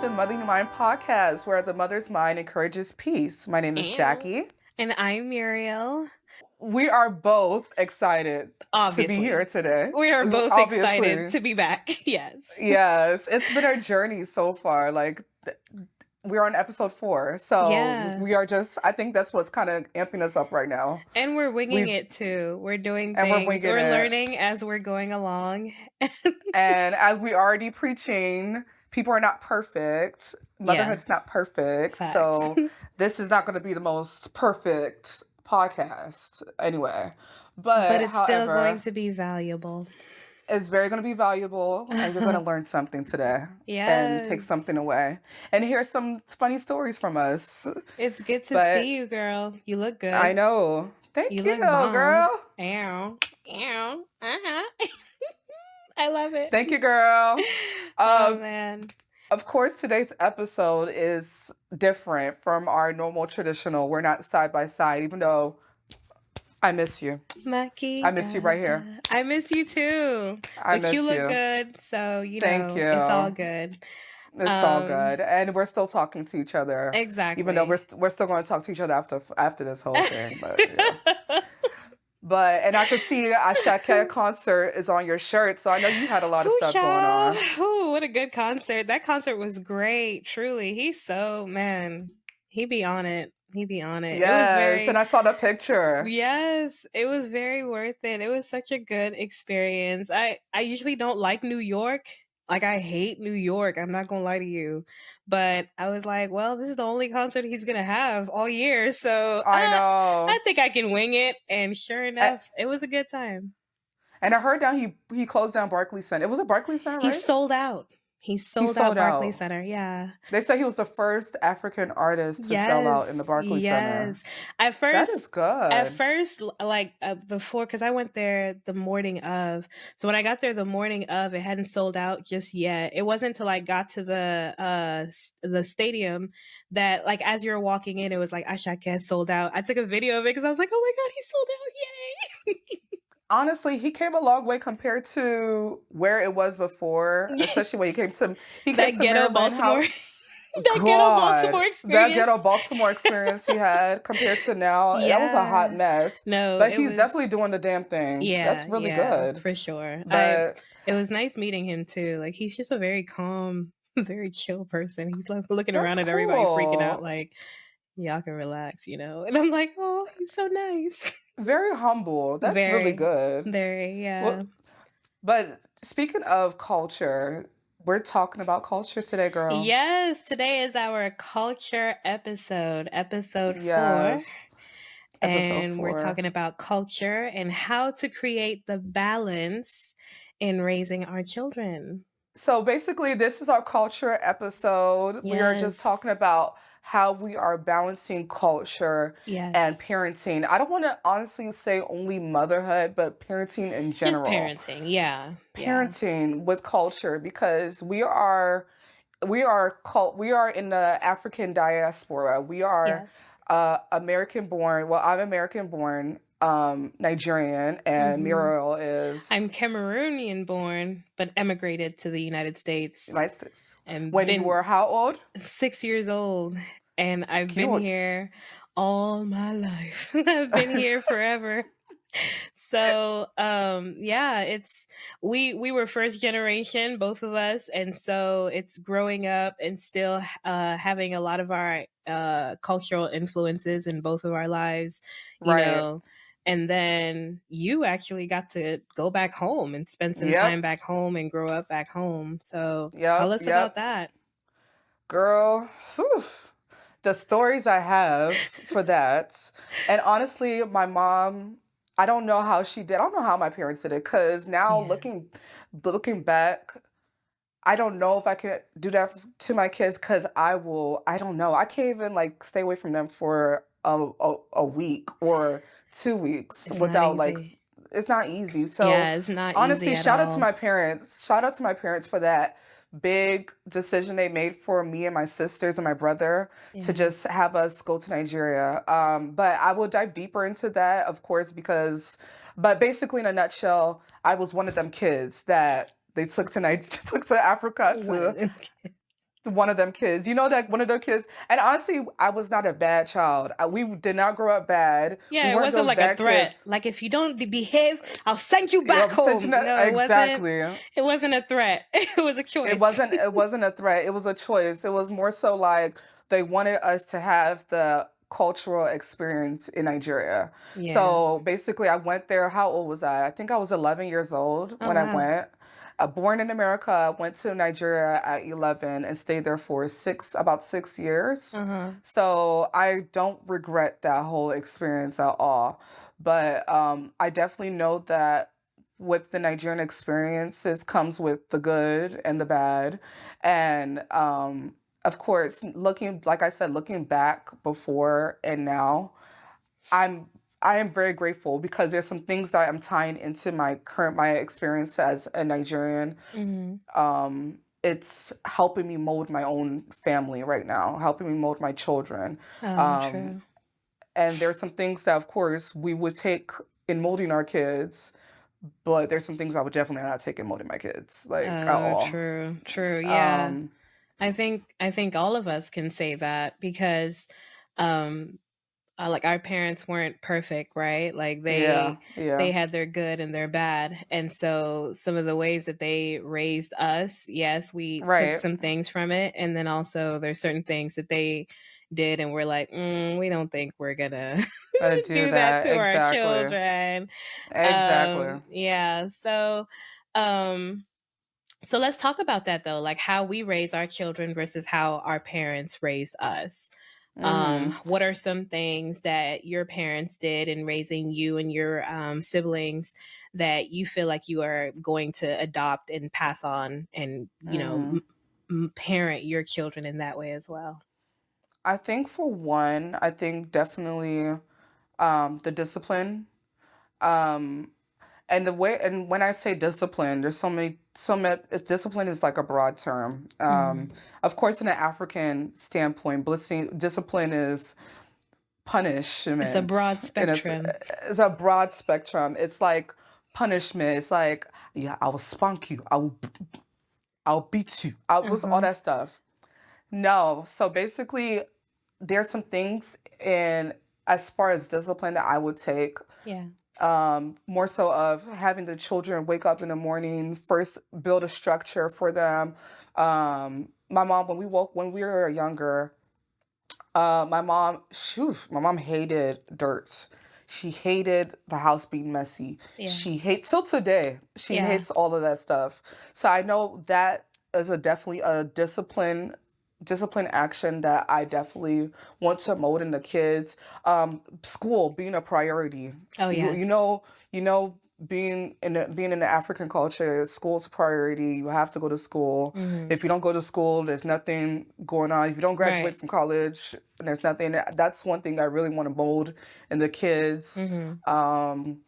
to Mothering Mind podcast, where the mother's mind encourages peace. My name is Jackie. And I'm Muriel. We are both excited to be Obviously. here today. We are both Obviously. excited to be back. Yes. Yes, it's been a journey so far. We're on episode 4. So Yeah. we are just, I think that's what's kind of amping us up right now. And we're winging it too. We're doing And things. we're winging We're it. learning as we're going along. And as we already preaching, people are not perfect. Motherhood's not perfect. Facts. So this is not going to be the most perfect podcast anyway. But it's still going to be valuable. It's very going to be valuable, and you're going to learn something today. Yes. And take something away. And hear some funny stories from us. It's good to see you, girl. You look good. I know. Thank you, look bomb. Girl. Ow. Ow. Uh-huh. I love it. Thank you, girl. Oh, man. Of course, today's episode is different from our normal traditional. We're not side by side, even though I miss you. Maki, I miss you right here. I miss you too. But you look good, so Thank you. It's all good. It's all good, and we're still talking to each other. Exactly. Even though we're still going to talk to each other after this whole thing. But yeah. And I can see a Jackie concert is on your shirt, so I know you had a lot of stuff going on. Ooh, what a good concert! That concert was great. Truly, he be on it. Yes, and I saw the picture. Yes, it was very worth it. It was such a good experience. I usually don't like New York. Like, I hate New York. I'm not going to lie to you. But I was like, well, this is the only concert he's going to have all year. So I know. I think I can wing it. And sure enough, it was a good time. And I heard down he closed down Barclays Center. It was a Barclays Center, right? He sold out. He sold out Barclays Center, yeah. They said he was the first African artist to sell out in the Barclays Center. At first, that is good. At first, before, because I went there the morning of. So when I got there the morning of, it hadn't sold out just yet. It wasn't until I got to the stadium that, like, as you're walking in, it was like, Ashake sold out. I took a video of it because I was like, oh my God, he sold out, yay! Honestly, he came a long way compared to where it was before, especially when he came to ghetto Baltimore. That ghetto Baltimore experience he had compared to now. Yeah. That was a hot mess. No, but he's definitely doing the damn thing. Yeah, that's really good for sure. But it was nice meeting him too. Like, he's just a very calm, very chill person. He's like looking around at everybody freaking out, like, y'all can relax, And I'm like, oh, he's so nice. Very humble. That's really good. Very, yeah. Well, but speaking of culture, we're talking about culture today, girl. Yes, today is our culture episode 4. And we're talking about culture and how to create the balance in raising our children. So basically, this is our culture episode. Yes. We are just talking about how we are balancing culture and parenting. I don't want to honestly say only motherhood, but parenting in general. Just parenting, yeah. Parenting with culture, because we are in the African diaspora. We are American born. Well, I'm American born, Nigerian, and Muriel is... I'm Cameroonian born, but emigrated to the United States. And when you were how old? 6 years old. And I've been here all my life. I've been here forever. So, we were first generation, both of us. And so it's growing up and still having a lot of our cultural influences in both of our lives, you know. And then you actually got to go back home and spend some time back home and grow up back home. So tell us about that. Girl, the stories I have for that. And honestly, my mom, I don't know how she did. I don't know how my parents did it, because now looking back, I don't know if I could do that to my kids, because I don't know. I can't even stay away from them for a week or 2 weeks without it's not easy. So it's not honestly, easy shout out to my parents. Shout out to my parents for that big decision they made for me and my sisters and my brother to just have us go to Nigeria. But I will dive deeper into that, of course, but basically in a nutshell, I was one of them kids that they took to Africa one of them kids. You know that one of the kids. And honestly, I was not a bad child. We did not grow up bad. We Yeah, it weren't wasn't those like a bad kids. threat. Like if you don't behave, I'll send you back home. No, it wasn't. Exactly. It wasn't a threat. It was a It choice. wasn't it wasn't a threat. It was a choice. It was more so like they wanted us to have the cultural experience in Nigeria. Yeah. So basically I went there. How old was I? I think I was 11 years old Oh when I wow. went. Born in America, went to Nigeria at 11 and stayed there for about 6 years. Uh-huh. So I don't regret that whole experience at all. But I definitely know that with the Nigerian experiences comes with the good and the bad. And of course, looking, like I said, looking back before and now, I'm I am very grateful because there's some things that I'm tying into my experience as a Nigerian. Hmm. It's helping me mold my own family right now, helping me mold my children. Oh, Um, true. and there's some things that, of course, we would take in molding our kids, but there's some things I would definitely not take in molding my kids, like at Oh, all. true. True. Yeah. Um, I think all of us can say that because um like our parents weren't perfect, right? Like yeah, they yeah, had their good and their bad. And so some of the ways that they raised us, yes, we took right. some things from it, and then also there's certain things that they did and we're like, we don't think we're gonna Gotta do do that that. to our Exactly. children. Exactly. Yeah. Um so let's talk about that though, like how we raise our children versus how our parents raised us. Hmm. What are some things that your parents did in raising you and your siblings that you feel like you are going to adopt and pass on and, Hmm. parent your children in that way as well? I think for one, I think definitely the discipline. Um, and the way, and when I say discipline, there's so many, discipline is like a broad term. Mhm. Of course, in an African standpoint, discipline is It's a punishment, broad and spectrum. it's a broad spectrum. It's like punishment. It's like, yeah, I will spank you. I'll beat you. I was all Uh-huh. that stuff. No. So basically, there's some things in as far as discipline that I would take, Yeah. more so of having the children wake up in the morning, first build a structure for them. My mom, when we were younger, my mom hated dirt. She hated the house being messy. Yeah. She hates till today. She Yeah. hates all of that stuff. So I know that is a definitely a discipline action that I definitely want to mold in the kids. School being a priority. Oh, You yes. know, being in the African culture, school's a priority. You have to go to school. Mhm. If you don't go to school, there's nothing going on. If you don't graduate Right. from college, there's nothing. That's one thing I really want to mold in the kids. Mhm. Um,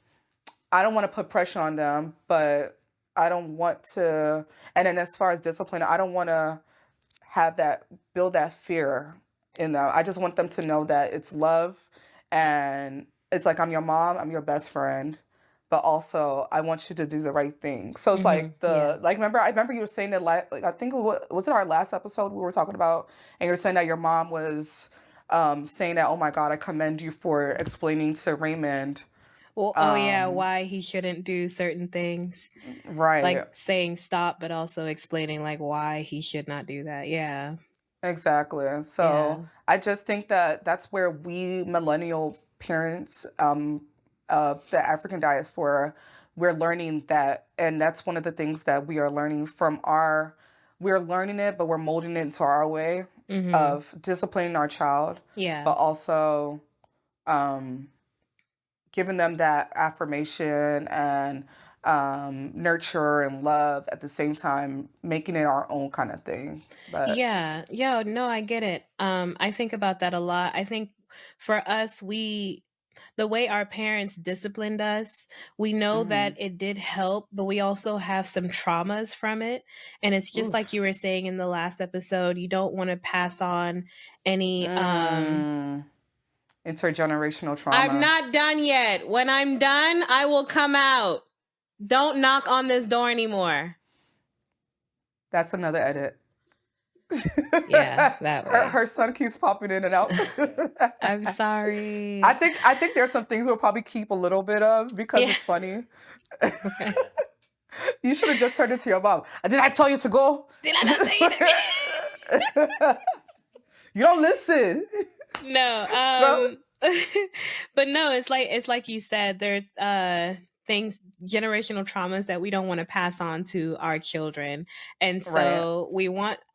I don't want to put pressure on them, but I don't want to. And then as far as discipline, I don't want to have that build that fear in them. I just want them to know that it's love, and it's like I'm your mom, I'm your best friend, but also I want you to do the right thing. So it's Mhm. like Yeah. I remember you were saying that like I think was it our last episode we were talking about, and you were saying that your mom was saying that, oh my God, I commend you for explaining to Raymond. Well, oh yeah, um why he shouldn't do certain things. right. Like saying stop, but also explaining like why he should not do that. Yeah. Exactly. Yeah. So I just think that that's where we millennial parents of the African diaspora, we're learning that, and that's one of the things that we are learning we're learning it, but we're molding it into our way Mhm. of disciplining our child, but Yeah. also um, giving them that affirmation and nurture and love at the same time, making it our own kind of thing. But Yeah. Yeah, no, I get it. I think about that a lot. I think for us, the way our parents disciplined us, we know that mhm. it did help, but we also have some traumas from it. And it's just like Oof. you were saying in the last episode, you don't want to pass on any Mm. Intergenerational I'm trauma. not done yet. When I'm done, I will come out. Don't knock on this door anymore. That's another edit. Yeah, that Her way. her son keeps popping in and out. I'm sorry. I think there's some things we'll probably keep a little bit of because Yeah. it's funny. Right. You should have just turned it to your mom. Did I tell you to go? Did I not tell you that? You don't listen. No, So but no, it's like you said, there things generational traumas that we don't want to pass on to our children. And right, so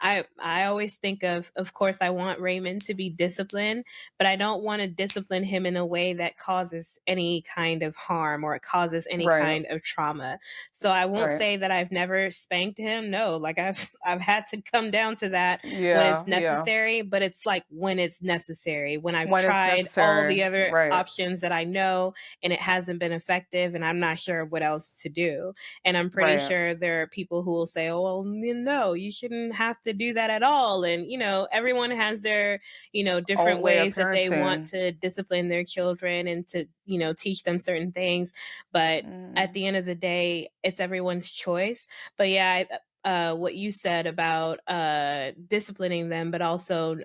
I always think of course I want Raymond to be disciplined, but I don't want to discipline him in a way that causes any kind of harm or it causes any right, kind of trauma. So I won't right. say that I've never spanked him. No, like I've had to come down to that when it's Yeah, yeah. necessary, but it's like when it's necessary, when I've When it's tried all necessary. the other Right, options that I know and it hasn't been effective and I'm not sure what else to do. And I'm pretty right. sure there are people who will say, oh, well, no, you shouldn't have to do that at all. And, everyone has their, different Own way of ways that they want parenting. to discipline their children and to, teach them certain things. But at Mm, the end of the day, it's everyone's choice. But yeah, what you said about disciplining them, but also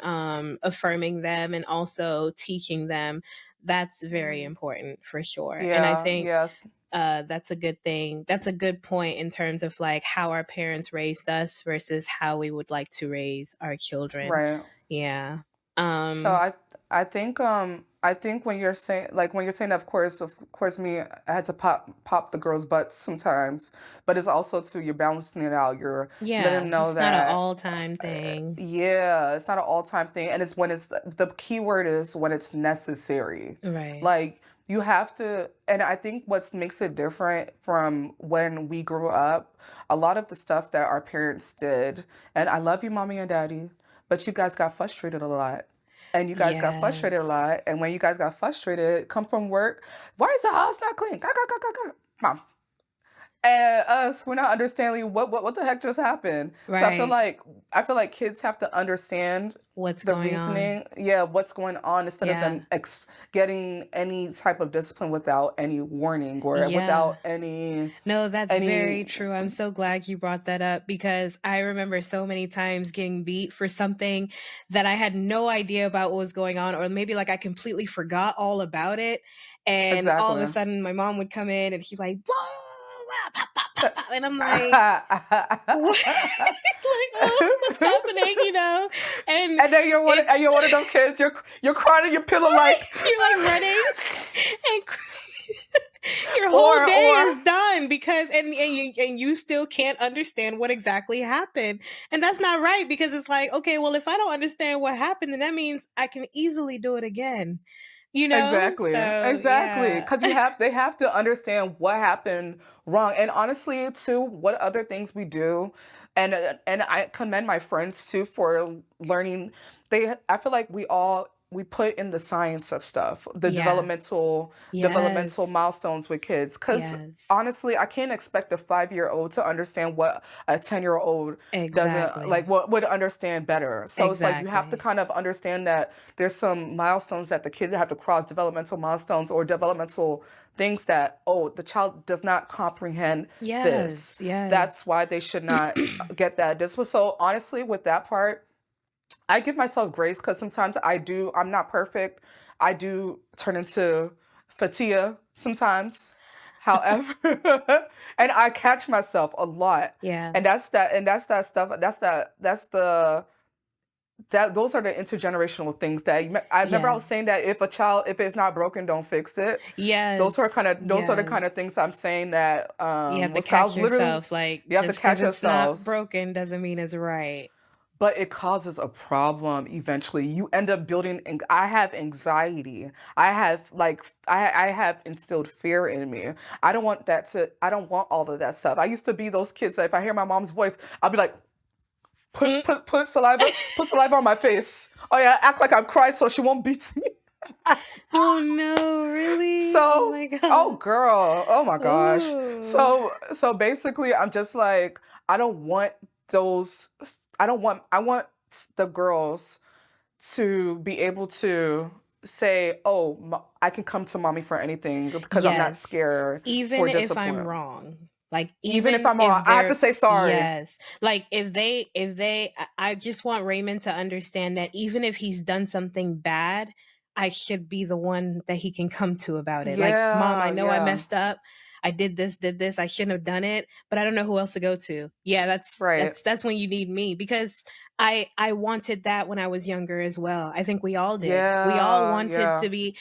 affirming them and also teaching them, that's very mm. important for sure. And I Yeah, think yes, that's a good thing. That's a good point in terms of like how our parents raised us versus how we would like to raise our children. right. Yeah. So Um, I think when you're saying when you're saying that, of course me, I had to pop the girls' butts sometimes, but it's also too you're balancing it out. You're letting yeah, them know it's not an that all time thing. yeah, it's not an all-time thing, and it's when it's the key word is when it's necessary. Right. Like you have to, and I think what makes it different from when we grew up, a lot of the stuff that our parents did, and I love you, mommy and daddy, but you guys got frustrated a lot. And you guys got frustrated a Yes. lot. And when you guys got frustrated, come from work, why is the house not clean? Ga, ga, ga, ga, ga. Mom, and us, we're not understanding what the heck just happened. So Right. I feel like kids have to understand What's the going on? reasoning, yeah, what's going on instead of Yeah. them getting any type of discipline without any warning or Yeah. without No, that's very any true. I'm so glad you brought that up because I remember so many times getting beat for something that I had no idea about what was going on, or maybe like I completely forgot all about it. And all of a exactly. sudden, my mom would come in and she's like, blah, blah, pop, pop, pop, pop. And I'm like, what? Like, oh, what's happening? And And then it's you're one of them kids. You're crying on your pillow right. like, You're like running and your whole or day or is done because and you still can't understand what exactly happened. And that's not right because it's like, okay, well, if I don't understand what happened, then that means I can easily do it again. exactly, So exactly. yeah. Because they have to understand what happened wrong, and honestly, too, what other things we do, and I commend my friends too for learning. I feel like we put in the science of stuff, the Yeah. developmental Yes. milestones with kids. Because Yes. honestly, I can't expect a 5-year-old to understand what a 10-year-old doesn't Exactly. what would understand better. So it's like you have to Exactly. kind of understand that there's some milestones that the kids have to cross, developmental milestones or developmental things that, oh, the child does not comprehend this. Yes. Yes. That's why they should not get that discipline. So honestly, with that part, I give myself grace because sometimes I'm not perfect. I do turn into Fatia sometimes. However, and I catch myself a lot. Yeah. And that's that stuff. That's the that those are the intergenerational things that I remember I was saying Yes. that if it's not broken, don't fix it. Yes. Those are the Yes. kind of things I'm saying that You have to was I was catch literally yourself, like, you have to just because catch it's not yourselves, broken doesn't mean it's right. but it causes a problem eventually. You end up building I have anxiety. I have I have instilled fear in me. I don't want all of that stuff. I used to be those kids that if I hear my mom's voice, I'll be like, Mm. put saliva on my face. Oh yeah, act like I'm crying so she won't beat me. Oh, no, really? Oh So, my oh god. girl, oh my gosh. Ooh. So basically I'm just like I don't want those I want the girls to be able to say, "Oh, I can come to mommy for anything because I'm not Yes. scared Even for if I'm discipline." wrong. Like Even if even I'm wrong, if I have to they're say sorry. yes. Like I just want Raymond to understand that even if he's done something bad, I should be the one that he can come to about it. Like, "Mom, I Yeah, know I yeah. messed up. I did this. I shouldn't have done it, but I don't know who else to go to." Yeah, Right. that's when you need me because I wanted that when I was younger as well. I think we all did. We all Yeah, wanted yeah. to be,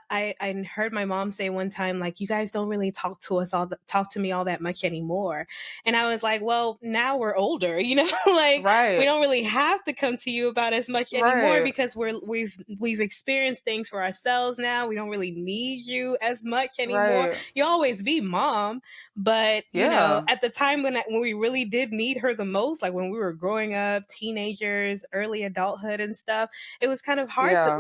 I heard my mom say one time, like, "You guys don't really talk to me all that much anymore." And I was like, "Well, now we're older, like we Right. don't really have to come to you about as much anymore Right. because we've experienced things for ourselves now. We don't really need you as much anymore. Right. You always be mom, but Yeah. at the time when we really did need her the most, like when we were growing up, teenagers, early adulthood and stuff, it was kind of hard to Yeah.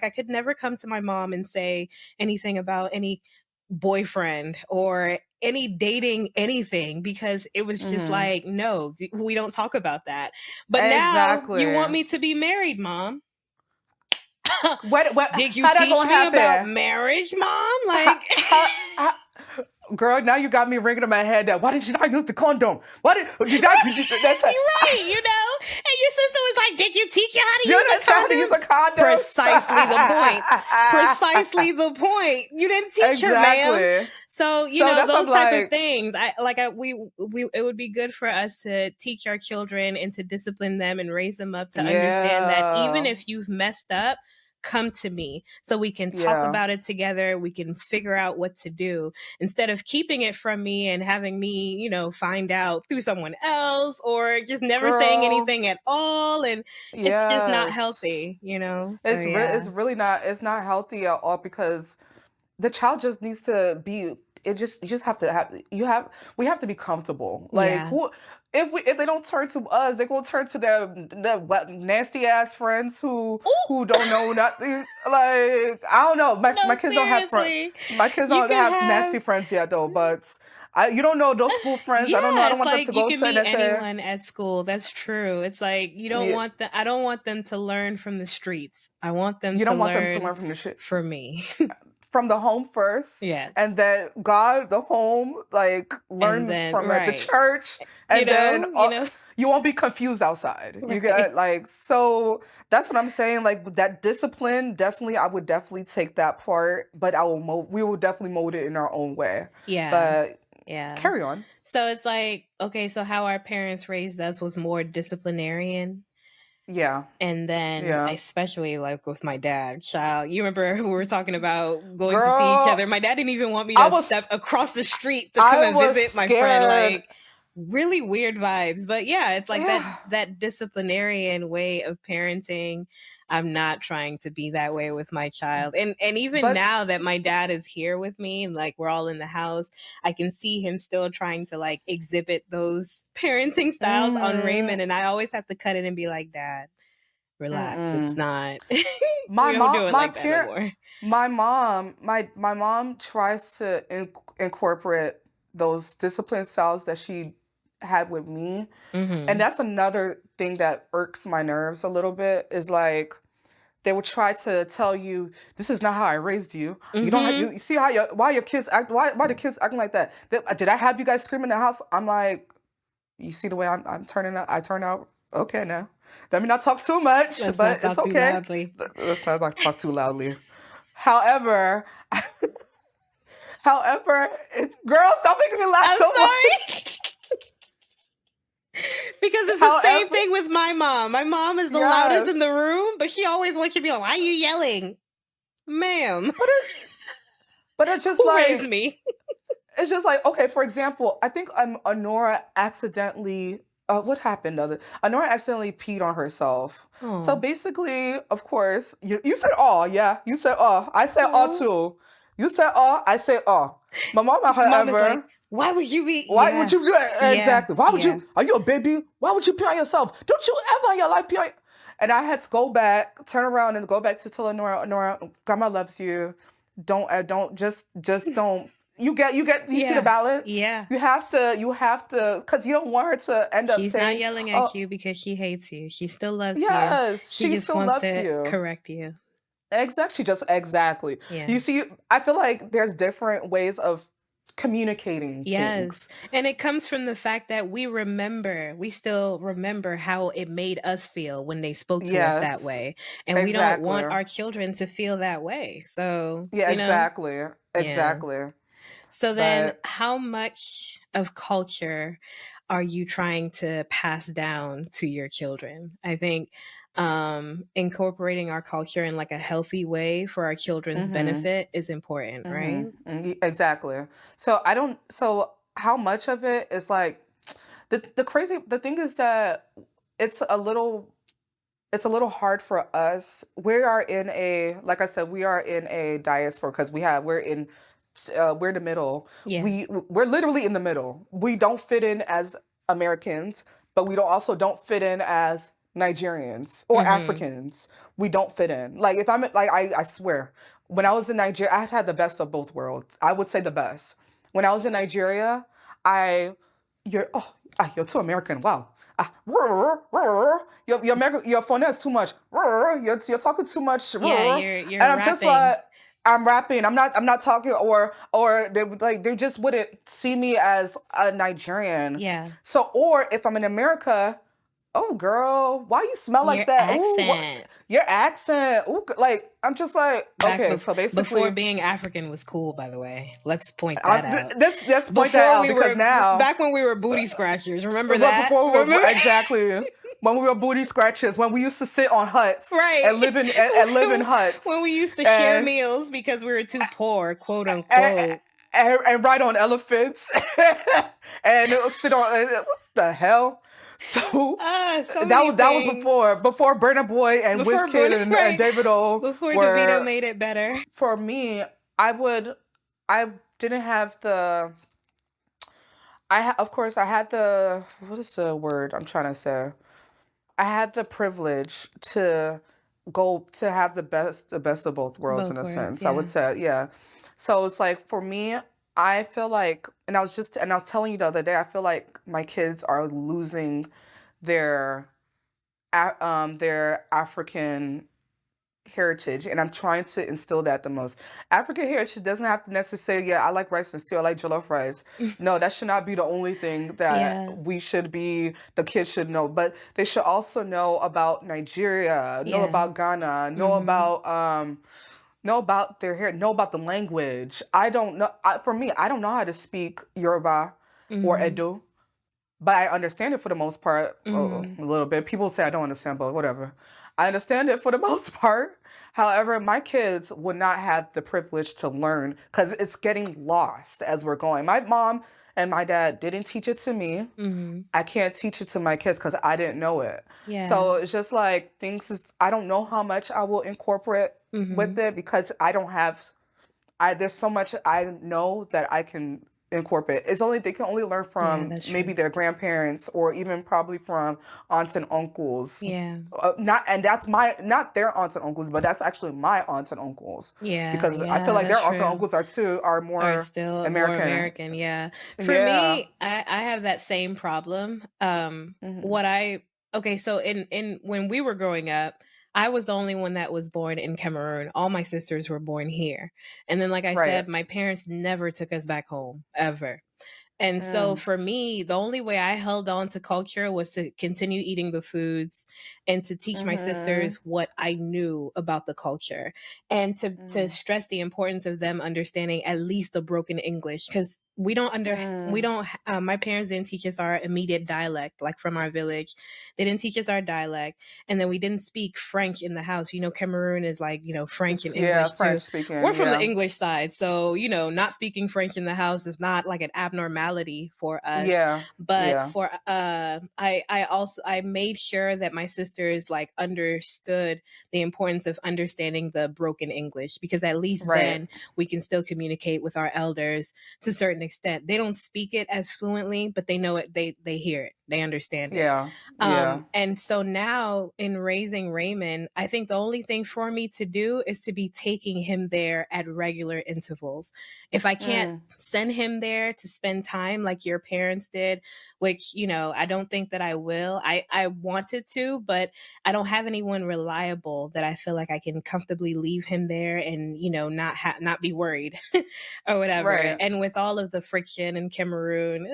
I could never come to my mom and say anything about any boyfriend or any dating anything because it was just Mhm. like, no, we don't talk about that. But now you want Exactly. me to be married, mom. What Did you how that teach gonna me about happen? marriage, mom? How, Like how, girl, now you got me ringing in my head that why did you not use the condom? Why did you not? That's You're right, And your sister was like, "Did you teach you how to you use a didn't tell her to use condom?" a condom. Precisely the point. Precisely the point. You didn't teach her, ma'am. Exactly. So, So that's what I'm those type of like, things. We it would be good for us to teach our children and to discipline them and raise them up to understand that even yeah, if you've messed up, come to me so we can talk yeah, about it together. We can figure out what to do instead of keeping it from me and having me, find out through someone else or just never saying girl, anything at all. And it's just not yes. healthy. So, It's yeah. really not. It's not healthy at all because the child just needs to be. You just have to have you have we have to be comfortable. Like Yeah. who if they don't turn to us, they're gonna turn to their nasty ass friends Ooh, who don't know nothing. Like I don't know. My no, kids don't have friends. seriously. My kids You don't could have have nasty friends yet though. But you don't know those school friends. I don't know. I yeah, don't it's want them to like you go can to meet NSA. anyone at school. That's true. It's like Yeah, I don't want them to learn from the streets. I want them you to don't want them to learn learn from the shit. for me. From the home first, and Yes. then God, the home, like And learn then from it, the right. church, You and then know, you know, you won't be confused outside. You right. get like so that's what I'm saying. Like that discipline, definitely, I would definitely take that part, but we will definitely mold it in our own way. Yeah. But Yeah. carry on. So it's like, okay, so how our parents raised us was more disciplinarian. Yeah, And then, yeah, especially like with my dad, child, you remember we were talking about going to see each girl, other. My dad didn't even want me I to step was across the street to come I and was visit my friend. scared. Like, really weird vibes. But yeah, it's like that disciplinarian way of parenting. I'm not trying to be that way with my child. And even now But that my dad is here with me and like we're all in the house, I can see him still trying to like exhibit those parenting styles on mm, Raymond, and I always have to cut it and be like, "Dad, relax. It's mm-mm. not My we don't mom, do it my like that no parent, more." my mom tries to incorporate those discipline styles that she had with me, and Mhm. that's another thing that irks my nerves a little bit. Is like they would try to tell you this is not how I raised you. You don't have, Mhm. you see how why your kids act why the kids acting like that. Did I have you guys screaming in the house? I'm like, you see the way I'm turning out. I turn out okay now. Let me not talk too much, Let's but not it's talk too okay. loudly. Let's not like talk too loudly. However, however, it's girl, stop making me laugh I'm so much. sorry. Because it's the same However, thing with my mom. My mom is the loudest in yes, the room, but she always wants you to be like, "Why are you yelling?" Ma'am, but it's just who raised like me? okay. For example, I think Honora accidentally. What happened? Honora accidentally peed on herself. So Oh. basically, of course, you said "oh," yeah. You said "oh." I said "oh" Oh. too. You said "oh." I said "oh." My mama, Mom is like, however, "Why would you be?" why would Yeah. you do that? Yeah. Exactly. Why would Yeah. you? Are you a baby? Why would you pee on yourself? Don't you ever in your life pee on? And I had to go back, turn around, and go back to tell Nora, Nora, Grandma loves you. Don't just don't. You see the Yeah. balance. Yeah. You have to, because you don't want her to end up She's not saying, yelling oh at you because she hates you. She still loves you. yes, She she just still wants loves to you. correct you. Exactly, just exactly. Yeah. You see, I feel like there's different ways of communicating Yes. things. And it comes from the fact that we still remember how it made us feel when they spoke to us that Yes, way. And we don't want exactly. our children to feel that way. So, Yeah, exactly, yeah. exactly. So then, But how much of culture are you trying to pass down to your children? I think incorporating our culture in like a healthy way for our children's mhm, benefit is important, right? exactly. So I don't. So how much of it is like the thing is that it's a little it's a little hard for us. We are in a, like I said, we are in a diaspora because we're in the middle. Yeah. We're literally in the middle. We don't fit in as Americans, but we don't fit in as Nigerians or Mhm. Africans. We don't fit in. Like if I'm like I swear, when I was in Nigeria, I've had the best of both worlds. I would say the best. When I was in Nigeria, I you're too American. Wow. Your phone is too much. You're talking too much. Yeah, And you're I'm just rapping. like, I'm rapping. I'm not talking, or they just wouldn't see me as a Nigerian. Yeah. So, or if I'm in America, oh girl, why you smell like Your that? Ooh, accent. your accent. Ooh, like I'm just like, Back okay, so before basically, being African was cool, by the way. Let's point that out. let's point that Before out we because were now, back when we were booty scratchers. Remember well, that? before we were Remember? exactly when we were booty scratchers, when we used to sit on huts Right. and live in When huts we used to share and meals because we were too poor, quote and, unquote. and ride on elephants and sit on what's the hell? So Ah, so that many was things. before Burna Boy and Before Wizkid and right. Davido Before DeVito were made it better. for me. I didn't have the of course I had the what is the word I'm trying to say. I had the privilege to go to have the best of both worlds in Both a words, sense. I would yeah. say, yeah. So it's like for me, I feel like, and I was telling you the other day, I feel like my kids are losing their their African heritage, and I'm trying to instill that the most. African heritage doesn't have to necessarily, yeah, I like rice and stew, I like jollof rice. No, that should not be the only thing that Yeah. the kids should know, but they should also know about Nigeria, know Yeah. about Ghana, Mhm. know about their hair, know about the language. I don't know, for me, I don't know how to speak Yoruba or Mhm. Edo, but I understand it for the most part, Mhm. a little bit. People say I don't understand, but whatever. I understand it for the most part. However, my kids would not have the privilege to learn because it's getting lost as we're going. My mom and my dad didn't teach it to me. Mhm. I can't teach it to my kids because I didn't know it. Yeah. So it's just like I don't know how much I will incorporate with Mhm. it because I don't have there's so much I know that I can incorporate. They can only learn Yeah, from that's maybe true. their grandparents or even probably from aunts and uncles. Yeah. Not and that's my not their aunts and uncles, but that's actually my aunts and uncles Yeah, because I feel yeah, like that's their aunts and true. uncles are Are more still more American. American, yeah. For Yeah. me, I have that same problem. Hmm. What I okay, so in when we were growing up, I was the only one that was born in Cameroon. All my sisters were born here. And then like I Right. said, my parents never took us back home ever. And so Mm. for me, the only way I held on to culture was to continue eating the foods and to teach my Hmm. sisters what I knew about the culture and to Hmm. stress the importance of them understanding at least the broken English cuz we Mm. don't my parents didn't teach us our immediate dialect like from our village. They didn't teach us our dialect and then we didn't speak French in the house. Cameroon is like, French and Yeah, English too. French speaking. We're from the Yeah. English side, so not speaking French in the house is not like an abnormality for us. Yeah. But Yeah. for I made sure that my sisters like understood the importance of understanding the broken English because at least Right. then we can still communicate with our elders to a certain extent. They don't speak it as fluently, but they know it. They hear it. They understand it. Yeah. Yeah. And so now in raising Raymond, I think the only thing for me to do is to be taking him there at regular intervals. If I can't Mm. send him there to spend time like your parents did, which, I don't think that I will. I wanted to, but I don't have anyone reliable that I feel like I can comfortably leave him there and, not be worried or whatever. Right. And with all of the friction in Cameroon.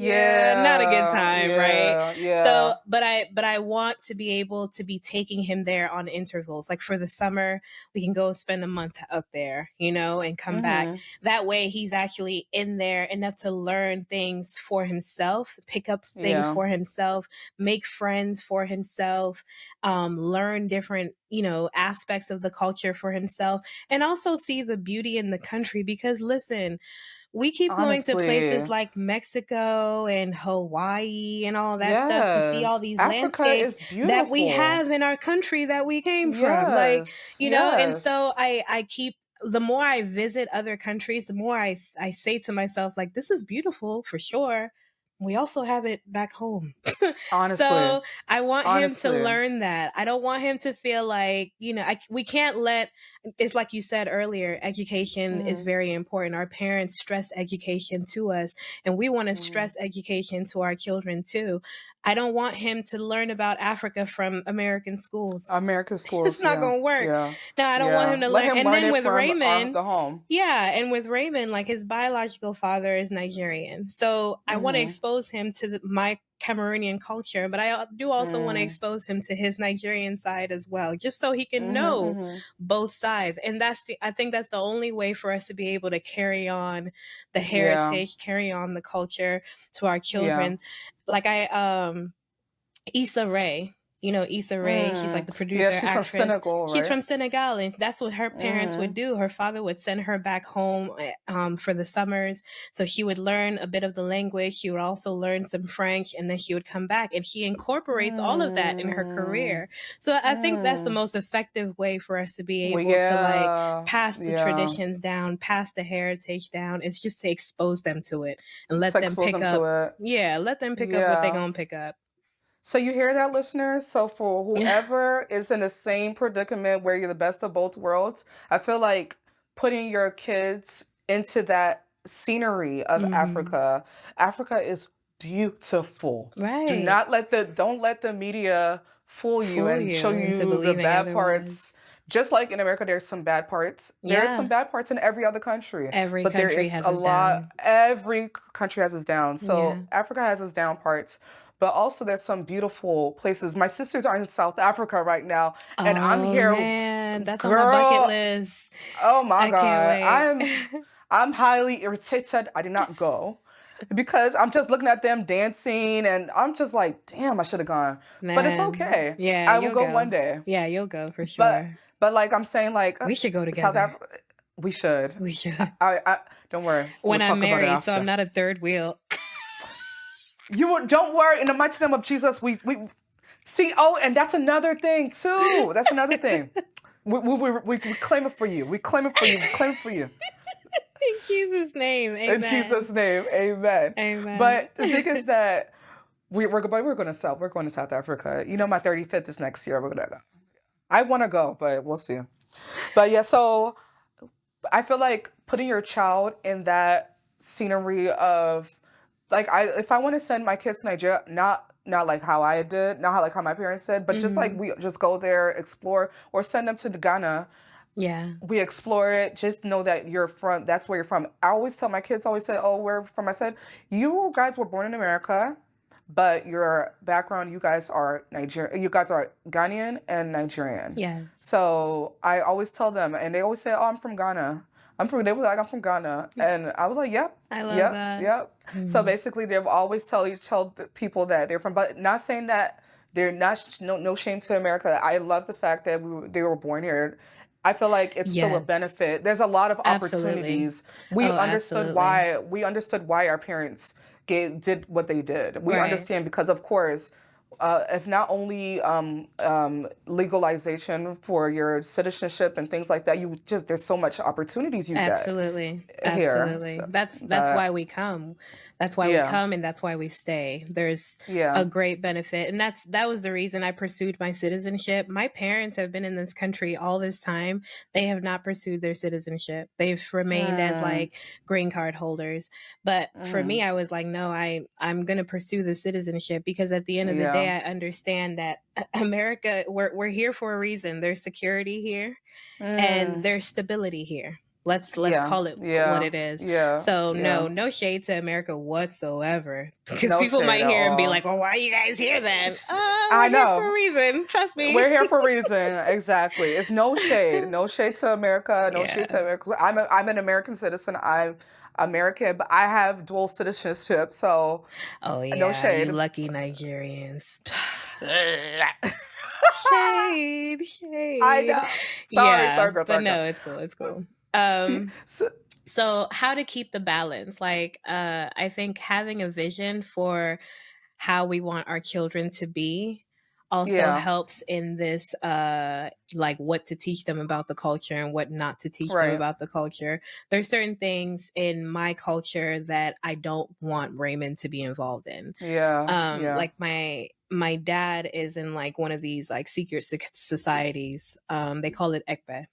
Yeah, not a good Yeah, time, right? yeah, So, yeah. but I want to be able to be taking him there on intervals. Like for the summer, we can go spend a month out there, and come back. Mhm. That way he's actually in there enough to learn things for himself, pick up things Yeah. for himself, make friends for himself, learn different, aspects of the culture for himself, and also see the beauty in the country. Because listen, we keep going to places Honestly. like Mexico and Hawaii and all that stuff to see all Yes. these Africa landscapes is that we beautiful. have in our country that we came from. Like, Yes. and so Yes. I keep, the more I visit other countries, the more I say to myself, like, this is beautiful for sure. We also have it back home. Honestly. So I want him to Honestly. learn that. I don't want him to feel like, we can't let, it's like you said earlier, education is Mhm. very important. Our parents stress education to us, and we want to Mhm. stress education to our children too. I don't want him to learn about Africa from American schools. American It's schools, not yeah. going to work. Yeah. No, I don't want him Yeah. to Let learn. him And learn then it with from our Raymond, the home. yeah, and with Raymond, like his biological father is Nigerian. So I want to Mhm. expose him to my Cameroonian culture, but I do also want to Mm. expose him to his Nigerian side as well, just so he can Mhm. know Mhm. both sides. And I think that's the only way for us to be able to carry on the Yeah. heritage, carry on the culture to our Yeah. children. Like Issa Rae. Issa Rae, she's like Mm. the Yeah, producer, she's from actress. Senegal, She's right? from Senegal, and that's what her parents would Mhm. do. Her father would send her back home for the summers. So she would learn a bit of the language. She would also learn some French, and then she would come back. And she incorporates all of that in her Mm. career. So I think that's the Mm. most effective way for us to be Well, able to like yeah. pass the Yeah. traditions down, pass the heritage down. It's just to expose them to it and Just let to them expose pick them to up. it. Yeah, let them pick up what they're Yeah. going to pick up. So you hear that, listeners? So for whoever is in the same predicament where you're the best of both worlds, I feel like putting your kids into that scenery of Hmm. Africa. Africa is beautiful. Right. Don't let the media fool you Fool and you show into you the believing bad otherwise. parts. Just like in America, there's some bad parts. There is some Yeah. bad parts in every other country, Every but there country is has a its lot. down. Every country has its down. So Yeah. Africa has its down parts, but also there's some beautiful places. My sisters are in South Africa right now, and I'm Oh here, man, that's on my bucket girl. list. Oh my I can't God, wait. I'm highly irritated. I did not go because I'm just looking at them dancing, and I'm just like, damn, I should have gone. But it's Man. okay. Yeah, I will you'll go one go. day. Yeah, you'll go for But sure. like I'm saying, like We should go South together. Africa, we should. We should. I don't worry. We'll When I'm talk about it married, so I'm after. not a third wheel. Don't worry. In the mighty name of Jesus, we see. Oh, and that's another thing too. That's another thing. We claim it for you. We claim it for you. We claim it for you. In Jesus' name, In Jesus' amen. name, Amen. Amen. But the thing is that we're going to South Africa. My 35th is next year. We're gonna go. I want to go, but we'll see. But yeah, so I feel like putting your child in that scenery of like if I want to send my kids to Nigeria, not like how I did, not how like how my parents did, but just like Hmm. we just go there, explore, or send them to Ghana. Yeah. We explore it. Just know that that's where you're from. I always tell my kids, always say, "Oh, where from?" I said, "You guys were born in America, but your background, you guys are Nigerian. You guys are Ghanaian and Nigerian." Yes. So I always tell them, and they always say, "Oh, I'm from Ghana." They were like, "I'm from Ghana," and I was like, "Yep, I love yep, that. yep." So Mhm. basically, they will always tell the people that they're from, but not saying that they're not no shame to America. I love the fact that they were born here. I feel like it's still a Yes. benefit. There's a lot of Absolutely. opportunities. Oh, absolutely. We understood why our parents did what they did. We Right. understand because, of course, if not only legalization for your citizenship and things like that, there's so much opportunities you get Absolutely. here. Absolutely. So, That's but why we come. That's why we yeah, come, and that's why we stay. There's a yeah, great benefit. And that was the reason I pursued my citizenship. My parents have been in this country all this time. They have not pursued their citizenship. They've remained as mm, like green card holders. But for me, mm, I was like, no, I'm going to pursue the citizenship, because at the end of the day, yeah, I understand that America, we're here for a reason. There's security here and mm, there's stability here. Let's Yeah. call it what Yeah. it is. Yeah. So Yeah. no shade to America whatsoever, because No people shade might at hear and be all. like, "Well, why are you guys here then?" I We're here for a know. reason. Trust me. We're here for a reason. Exactly. It's no shade. No shade to America. No shade to Yeah. America. I'm an American citizen. I'm American, but I have dual citizenship. So Oh no yeah, you shade. lucky Nigerians. I Shade, shade. know. Sorry. Yeah, Sorry, girl. but Sorry, girl. no, it's cool. It's cool. Um, So, so how to keep the balance? Like, I think having a vision for how we want our children to be also yeah. helps in this like what to teach them about the culture and what not to teach them Right. about the culture. There's certain things in my culture that I don't want Raymond to be involved in. Yeah. Yeah. Like my dad is in like one of these like secret societies. They call it ekbe,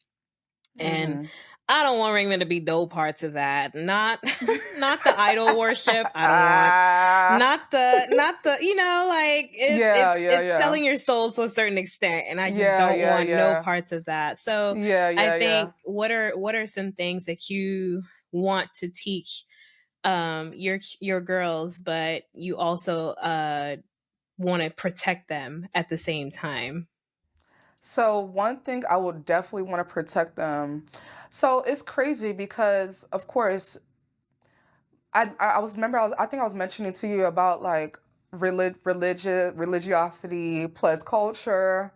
and Mm-hmm. I don't want Raymond to be no parts of that. Not not the idol worship. I don't want not the like Yeah. Yeah. it's Yeah. selling your soul to a certain extent, and I just Yeah. don't Yeah. want no Yeah. parts of that. So Yeah. I Yeah. Yeah. think what are some things that you want to teach your girls, but you also want to protect them at the same time? So one thing I would definitely want to protect them. So it's crazy because, of course, I was remember I think I was mentioning to you about like religiosity plus culture,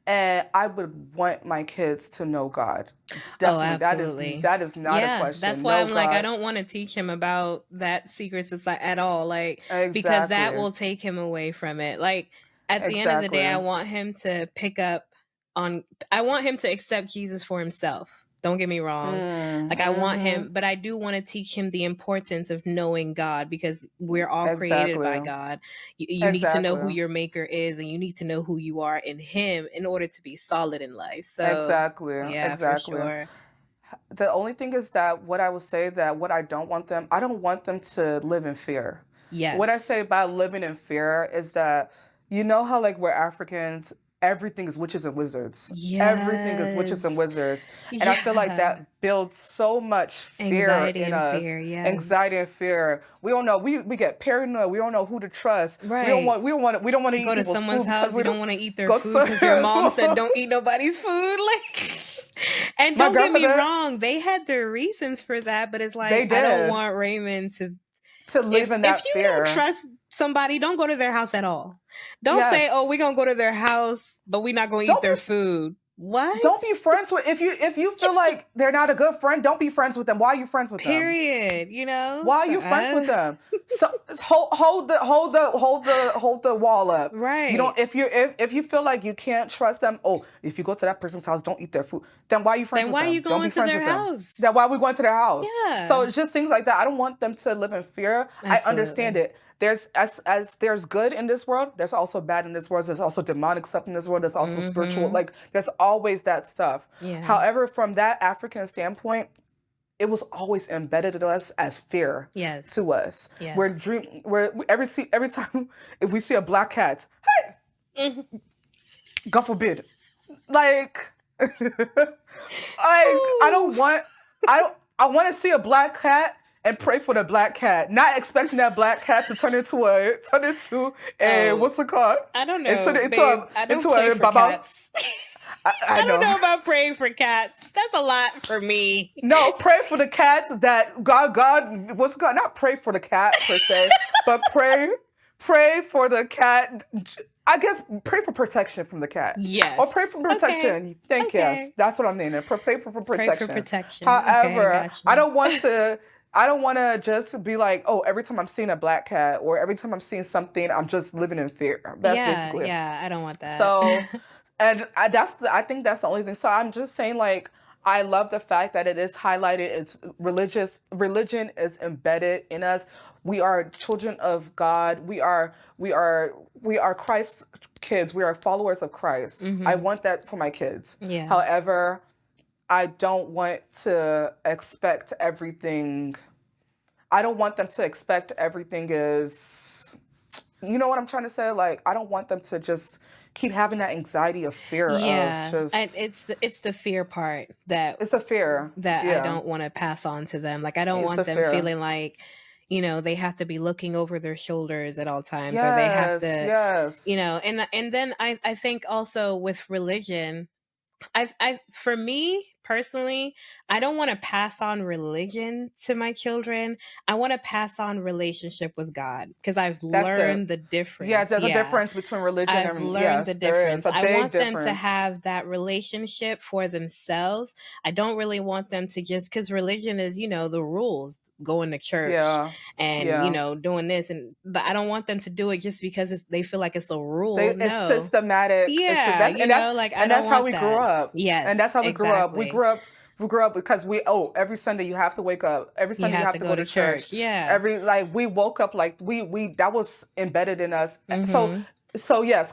and I would want my kids to know God. Oh, Definitely, absolutely. that is not a Yeah, that's question. why No I'm like, I God, don't want to teach him about that secret society at all, like, because that exactly, will take him away from it. Like, at the end of the day, I exactly. want him to pick up on, I want him to accept Jesus for himself. Don't get me wrong. Like, I want Mm-hmm. him, but I do want to teach him the importance of knowing God, because we're all created by Exactly, God. You need to know who exactly, your maker is, and you need to know who you are in Him in order to be solid in life. So, exactly, yeah, for exactly. sure. The only thing is that what I would say that what I don't want them to live in fear. What I say Yes. about living in fear is that you know how like we're Africans, everything is witches and wizards. Everything is witches and Yes. wizards. And I feel like Yeah. that builds so much fear Anxiety in and us. fear, yes. Anxiety and fear. We don't know. We get paranoid. We don't know who to trust. Right. We don't want to eat Go to people's someone's food because house, we you don't don't wanna eat their go to food because your mom said, some "Don't eat nobody's food," like and my don't get me grandmother, wrong, they had their reasons for that, but it's they like, I don't did want Raymond to to live in if that you don't fear. trust somebody, don't go to their house at all. Don't say, "Oh, we're Yes. gonna go to their house, but we're not gonna eat Don't be their food." What? don't be friends with if you feel like they're not a good friend, don't be friends with them. Why are you friends with them? Period, you know? Why are So, you friends with them? So hold the wall up. You right. don't if you feel like you can't trust them. Oh, if you go to that person's house, don't eat their food. Then why are you friends Then with why are you them? Don't be going to friends their with them. house? Then why are we going to their house? So Yeah, it's just things like that. I don't want them to live in fear. I understand absolutely. it. There's as there's good in this world, there's also bad in this world. There's also demonic stuff in this world. There's also spiritual. Mhm. Like there's always that stuff. Yeah. However, from that African standpoint, it was always embedded in us as fear Yes. to us. Yes. We're every time if we see a black cat, hey, Mhm. God forbid, like, like I Ooh. don't want, I want to see a black cat and pray for the black cat, not expecting that black cat to turn into a Oh, what's it called, I don't know, a babe. I don't into pray a for baba. cats. I I don't know. know about praying for cats. That's a lot for me. No, pray for the cats that God was God. Not pray for the cat per se, but pray for the cat. I guess pray for protection from the cat, or pray Yes. for Okay. protection. Thank yes, Okay. that's what I'm meaning. Pray for Pray for protection. protection. Okay, I However, got you. I don't want to just be like, oh, every time I'm seeing a black cat or every time I'm seeing something, I'm just living in fear. That's Yeah, basically it. yeah, I don't want that. So, I think that's the only thing. So I'm just saying, like, I love the fact that it is highlighted. It's religion is embedded in us. We are children of God. We are Christ's kids. We are followers of Christ. I Mhm. want that for my kids. Yeah. However, I don't want to expect everything. I don't want them to expect everything is, you know what I'm trying to say? Like, I don't want them to just keep having that anxiety of fear of Yeah, and just it's the fear part that it's the fear. I Yeah. don't wanna pass on to them. Like, I don't It's want the them fear. feeling like, they have to be looking over their shoulders at all times, or they have Yes, to, yes. and then I think also with religion, for me personally, I don't want to pass on religion to my children. I want to pass on relationship with God because I've That's it. learned the Yeah, difference. there's a Yeah. difference between religion I've and learned the yes, there difference. is a I big want them to difference. have that relationship for themselves. I don't really want them to just, because religion is, the rules, going to church Yeah. and, Yeah. doing this. But I don't want them to do it just because they feel like it's a rule. It's No. systematic. Yeah. Like, I And don't that's how want we grew that. up. And that's Yes, how we grew up. exactly. We grew up because every Sunday you have to wake up. Every You Sunday you have have to to go go to to church. church. Yeah. Every like we woke up like we that was embedded in us. Mhm. So yes,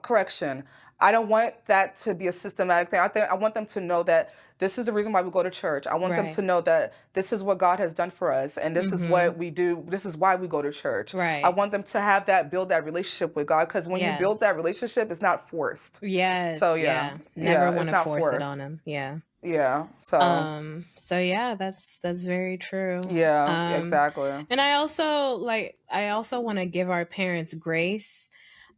correction. I don't want that to be a systematic thing. I want them to know that this is the reason why we go to church. I want them Right. to know that this is what God has done for us and this is Mhm. what we do. This is why we go to church. I Right. want them to build that relationship with God because when you build that Yes. relationship, it's not forced. So Yes, yeah, yeah. Never yeah, want it's to not force it on forced. them. Yeah. Yeah. So So yeah, that's very true. yeah, exactly. And I also want to give our parents grace,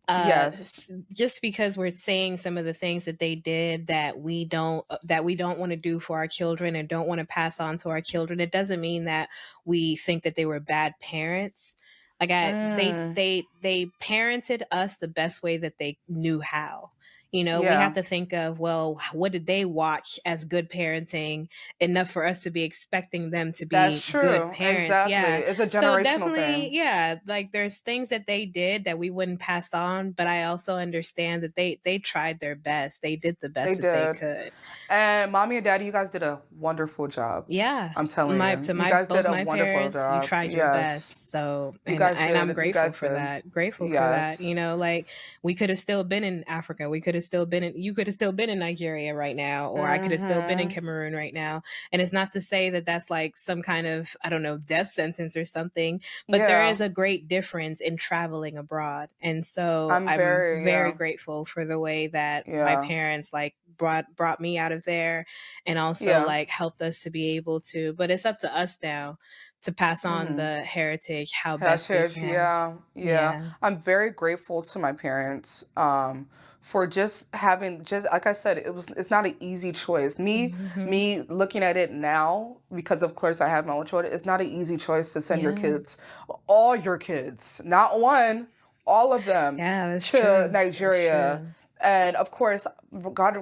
Yes. just because we're saying some of the things that they did that we don't want to do for our children and don't want to pass on to our children. It doesn't mean that we think that they were bad parents. Like, Mm, they parented us the best way that they knew how. We have yeah. to think of, well, what did they watch as good parenting enough for us to be expecting them to That's be good true. parents? Exactly. Yeah. It's a So generational definitely, thing. yeah, like there's things that they did that we wouldn't pass on, but I also understand that they tried their best. They did the They best that they did. could. And mommy and daddy, you guys did a wonderful job. Yeah. I'm telling My you. to You my guys did both a my wonderful parents, you job. tried your Yes. best. So, You and guys I'm did. You grateful guys for did. that. Grateful for that. Yes. Like, we could have still been in Africa. We could have still been in you could have still been in Nigeria right now, or I could have still been in Mhm. Cameroon right now. And it's not to say that that's like some kind of, I don't know, death sentence or something, but there Yeah. is a great difference in traveling abroad. And so I'm I'm very very yeah. grateful for the way that my Yeah. parents like brought me out of there, and also Yeah. like helped us to be able to, but it's up to us now to pass on Mhm. the heritage how best we Heritage, can. yeah, yeah. Yeah. I'm very grateful to my parents for just having just like I said, it's not an easy choice. Mhm. Me looking at it now, because of course I have my own children, it's not an easy choice to send Yeah. all your kids, not one, all of them Yeah, that's to true. That's Nigeria. true. And of course, God,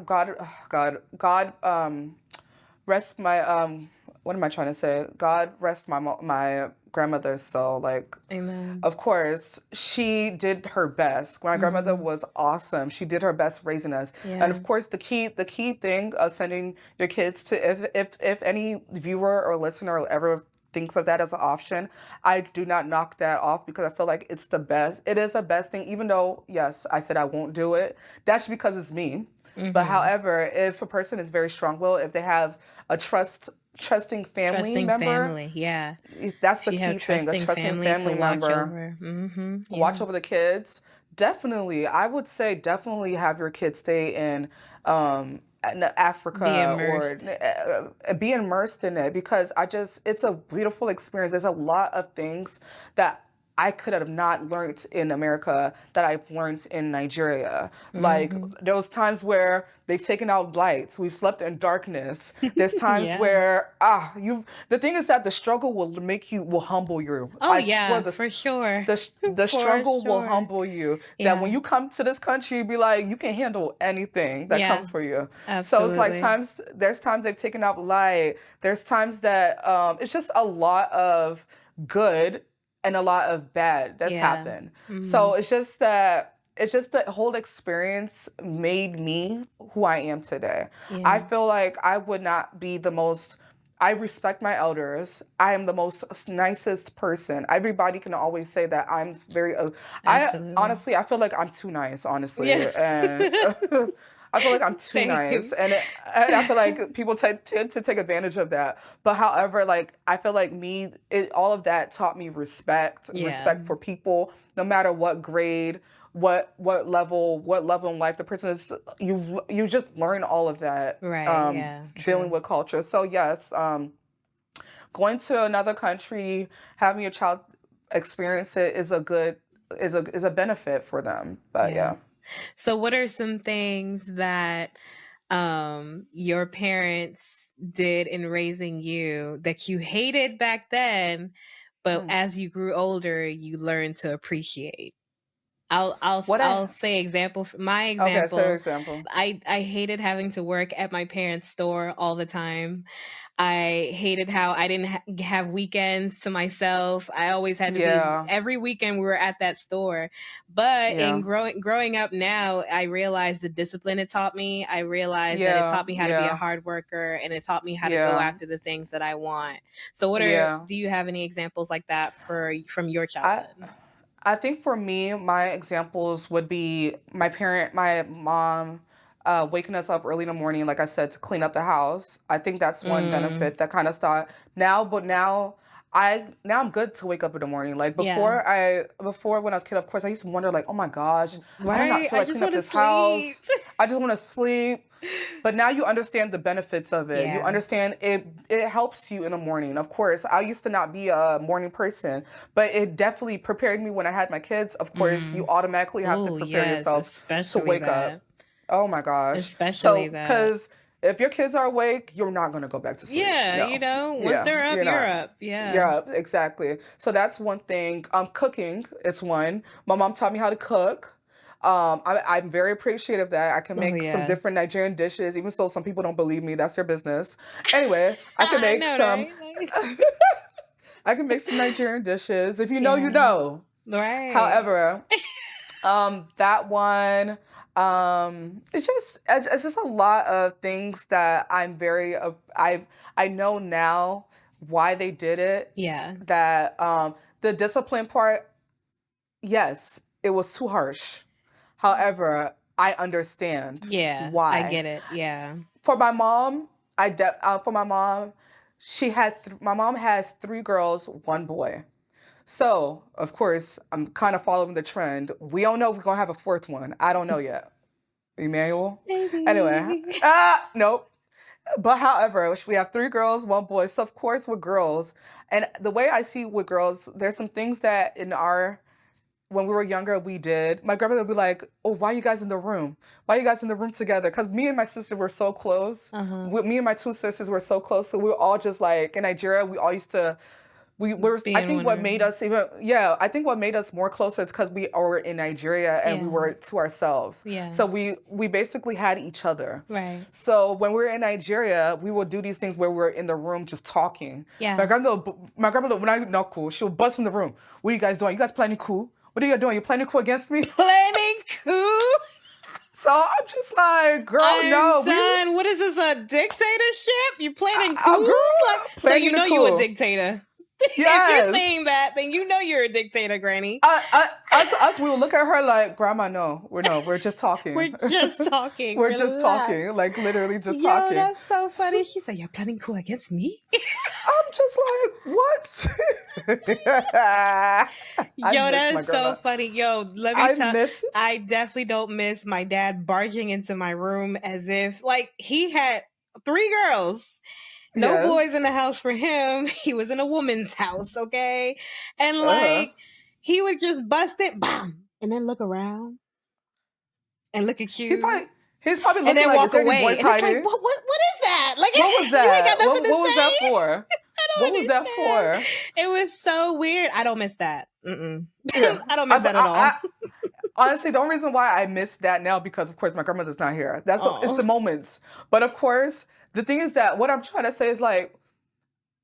rest my what am I trying to say? God rest my grandmother's soul. Like, Amen. of course, she did her best. My grandmother Mhm. was awesome. She did her best raising us. And Yeah. of course, the key thing of sending your kids to if any viewer or listener ever thinks of that as an option, I do not knock that off because I feel like it's the best. It is the best thing, even though yes, I said I won't do it. That's because it's me. But Mhm. however, if a person is very strong-willed, if they have a trusting family Trusting member, family. Yeah. that's If the you have key thing, a trusting trusting family to family watch member. over. Mhm. Watch Yeah. over the kids. Definitely, I would say definitely have your kids stay in Be Africa or immersed. be immersed in it because it's a beautiful experience. There's a lot of things that I could have not learned in America that I've learned in Nigeria. Like Mhm. there was times where they've taken out lights, we've slept in darkness. There's times Yeah. where you the thing is that the struggle will humble you. Oh I swear yeah, for sure. the For struggle will sure. humble you that when Yeah. you come to this country you be like you can handle anything that Yeah. comes for you. So it's like Absolutely. there's times they've taken out light, there's times that it's just a lot of good and a lot of bad that's Yeah. happened. So Mhm. it's just the whole experience made me who I am today. I Yeah. feel like I would not be the most I respect my elders. I am the most nicest person. Everybody can always say that I'm very. I Absolutely. honestly, I feel like I'm too nice, honestly, Yeah. and I feel like I'm too nice, Same. and I feel like people tend to take advantage of that. But however, like I feel like all of that taught me respect, Yeah. respect for people, no matter what grade. what level in life the person is. You just learn all of that, Right. Yeah. dealing True. with culture. So yes, going to another country, having your child experience it is a good is a benefit for them. But Yeah. yeah. So, what are some things that your parents did in raising you that you hated back then, but Hmm. as you grew older, you learned to appreciate? What I'll I say example. My Okay, say an example. example. I hated having to work at my parents' store all the time. I hated how I didn't have weekends to myself. I always had to be Yeah, every weekend we were at that store. But in yeah, growing up now, I realized the discipline it taught me. I realized that it yeah, taught me how to be a yeah, hard worker, and it taught me how to go yeah, after the things that I want. So yeah. do you have any examples like that from your I childhood? I think for me, my examples would be my mom, waking us up early in the morning, like I said, to clean up the house. I think that's one Mm, benefit that kind of start but now I'm good to wake up in the morning. Like yeah. before when I was a kid, of course, I used to wonder like, oh my gosh, I do not Right? feel I like just cleaning up want to this sleep. house. I just want to sleep. But now you understand the benefits of it. You Yeah. understand it helps you in the morning. Of course, I used to not be a morning person, but it definitely prepared me when I had my kids. Of course, you Mm. automatically have to Oh, prepare yes, yourself to especially wake up. that. Oh my gosh. Especially So, that. cuz if your kids are awake, you're not going to go back to sleep. Yeah, No. once Yeah, they're up, you're you're not. up. Yeah. Yeah, exactly. So that's one thing. Cooking, it's one. My mom taught me how to cook. I'm very appreciative that I can Oh, make some yeah. different Nigerian dishes, even though some people don't believe me. That's their business. Anyway, I can I make know, some. right? Like, I can make some Nigerian dishes. If you know, you yeah. know. Right. However, that one, it's just a lot of things that I know now why they did it. Yeah. That the discipline part, yes, it was too harsh. However, I understand Yeah, I why. get it. Yeah. For my mom, for my mom, my mom has three girls, one boy. So, of course, I'm kind of following the trend. We don't know if we're gonna have a fourth one. I don't know yet. Emmanuel. Anyway, Maybe. nope. But however, we have three girls, one boy. So of course with girls, and the way I see with girls, there's some things that when we were younger we did. My grandmother would be like, "Oh, why are you guys in the room? Why are you guys in the room together?" Because me and my sister were so close. Uh-huh. Me and my two sisters were so close. So we were all just like in Nigeria. We all used to we were Be I in think one what made room. us even yeah I think what made us more closer is because we were in Nigeria and we Yeah. were to ourselves, Yeah. so we basically had each other. Right. So when we were in Nigeria we would do these things where we were in the room just talking. Yeah. My grandmother when I not cool, she would bust in the room. What are you guys doing? You guys planning cool? What are you doing? You planning cool against me? Planning coup? So I'm just like, girl, I'm no, done. What is this, a dictatorship? You planning girl coups? Like, so planning you the know you a cool. dictator. If you're Yes. saying that, then you know you're a dictator, Granny. Us, we would look at her like, Grandma, no, we're just talking. We're just talking. We're just Relax. talking, like literally just Yo, talking. that's so So, funny. She said, "You're planning coup against me?" I'm just like, what? I Yo, miss my that's so grandma. funny. Yo, let me I tell miss, I definitely don't miss my dad barging into my room as if like he had three girls. No boys yes. in the house for him. He was in a woman's house, okay? And Uh-huh. like he would just bust it, bam, and then look around and look at He you probably, he's probably and looking then like, is walk there any away. boys And it's like, hiding? what is that? Like What was you ain't got that? nothing to What was that say. for? I What don't was that understand. for? It was so weird. I don't miss that. Mm-mm. Yeah. I don't I, miss that at all. I, Honestly, the only reason why I miss that now because of course my grandmother's not here. It's the Oh. moments. But of course, the thing is that what I'm trying to say is like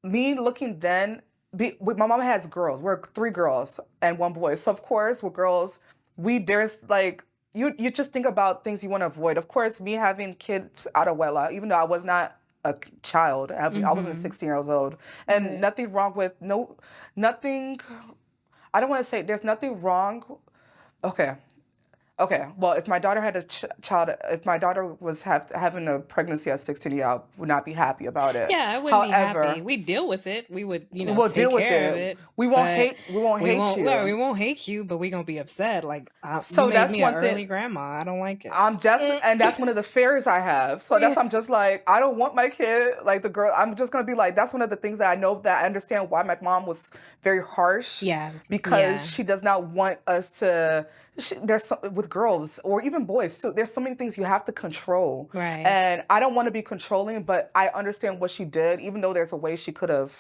me looking then. My mom has girls. We're three girls and one boy. So of course, with girls, there's like you just think about things you want to avoid. Of course, me having kids out of wedlock, even though I was not a child, I wasn't Mm-hmm. 16 years old, and Right. nothing wrong with nothing. I don't want to say there's nothing wrong. Okay, Okay, well, if my daughter had a child, if my daughter was having a pregnancy at 16, yeah, I would not be happy about it. Yeah, I wouldn't be happy. However, We deal with it. We would, we'll take deal with care of it. it, We won't but hate. We won't hate we you. won't hate you, but we gonna be upset. Like, you So made that's me an one thing. early grandma. I don't like it. I'm just, Mm, and that's one of the fears I have. So yeah. I'm just like, I don't want my kid, like the girl. I'm just gonna be like, that's one of the things that I know that I understand why my mom was very harsh, Yeah. because Yeah. she does not want us to. There's with girls or even boys too. There's so many things you have to control, Right. and I don't want to be controlling, but I understand what she did, even though there's a way she could have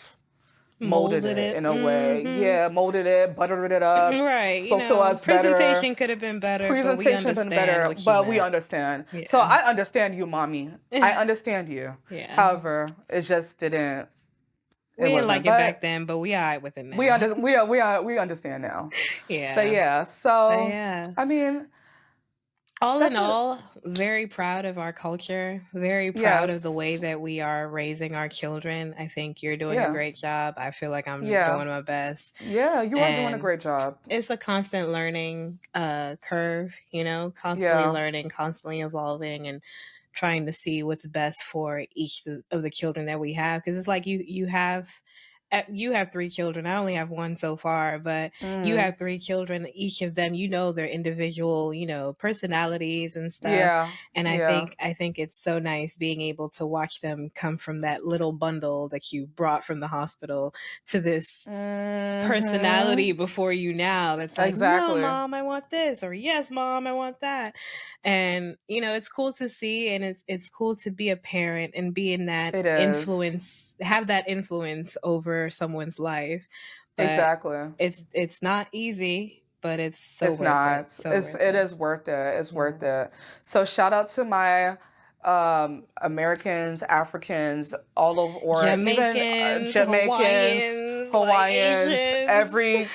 molded Molded it it. in a way. Hmm. Yeah, molded it, buttered it up, Right. spoke to us better. Presentation could have been better, but we Presentation been understand better, what you but we meant. understand. So Yeah. I understand you, mommy. I understand you. Yeah. However, it just didn't. It We didn't wasn't. like it back But then, but we all right with it we now. under we understand now. But Yeah. yeah. But So yeah. I mean, All in that's what. all, very proud of our culture, very proud of the way Yes. that we are raising our children. I think you're doing a Yeah. great job. I feel like I'm Yeah. doing my best. Yeah. You are doing a And great job. it's a constant learning curve, constantly Yeah. learning, constantly evolving, and trying to see what's best for each of the children that we have. Because it's like you have three children. I only have one so far, but you Mm. have three children. Each of them, their individual, personalities and stuff. Yeah. And Yeah. I think it's so nice being able to watch them come from that little bundle that you brought from the hospital to this personality Mm-hmm. before you now that's like, no, Exactly. mom, I want this, or yes, mom, I want that. And it's cool to see, and it's cool to be a parent and be in that It is. influence, have that influence over someone's life. But Exactly. it's not easy, but it's so It's worth it, not. so worth It it. is worth it. It's Yeah. worth it. So shout out to my Americans, Africans, all over, or even Jamaicans, Jamaicans, Hawaiians, like Hawaiians, Asians,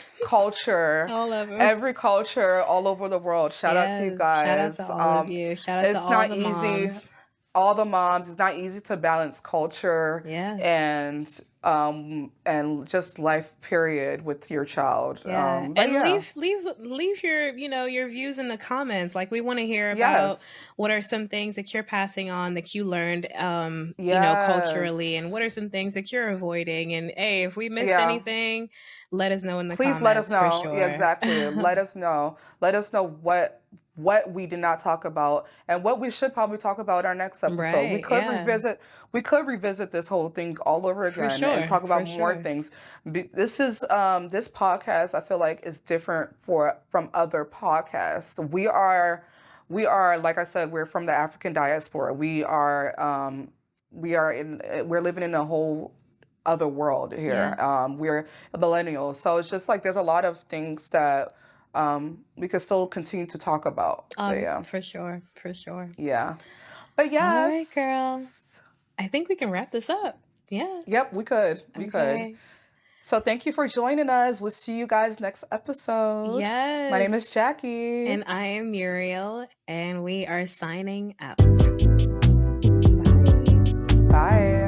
all of them. every culture all over the world. Shout out to you Yes, shout out to guys. all of you, shout out to It's all not the easy. moms. All the moms, it's not easy to balance culture Yes. and just life period with your child. Yeah, But and yeah. leave your your views in the comments. Like, we want to hear about Yes. what are some things that you're passing on that you learned, culturally, and what Yes. are some things that you're avoiding. And hey, if we missed Yeah. anything, let us know in the Please let us comments for know. Yeah, sure. exactly. Let us know. Let us know what we did not talk about and what we should probably talk about our next episode. Right? Yeah, We could revisit this whole thing all over for again and sure, talk about for more sure. things. This is this podcast I feel like is different from other podcasts. We are like I said, we're from the African diaspora. We're living in a whole other world Yeah. here. We're millennials, so it's just like there's a lot of things that we could still continue to talk about. But yeah, For sure, for sure. yeah. But All right, girl. yes, I think we can wrap this up. Yeah. yep, we could, we could. Okay. So thank you for joining us. We'll see you guys next episode. My name is Yes. Jackie. And I am Muriel, and we are signing out. Bye. Bye.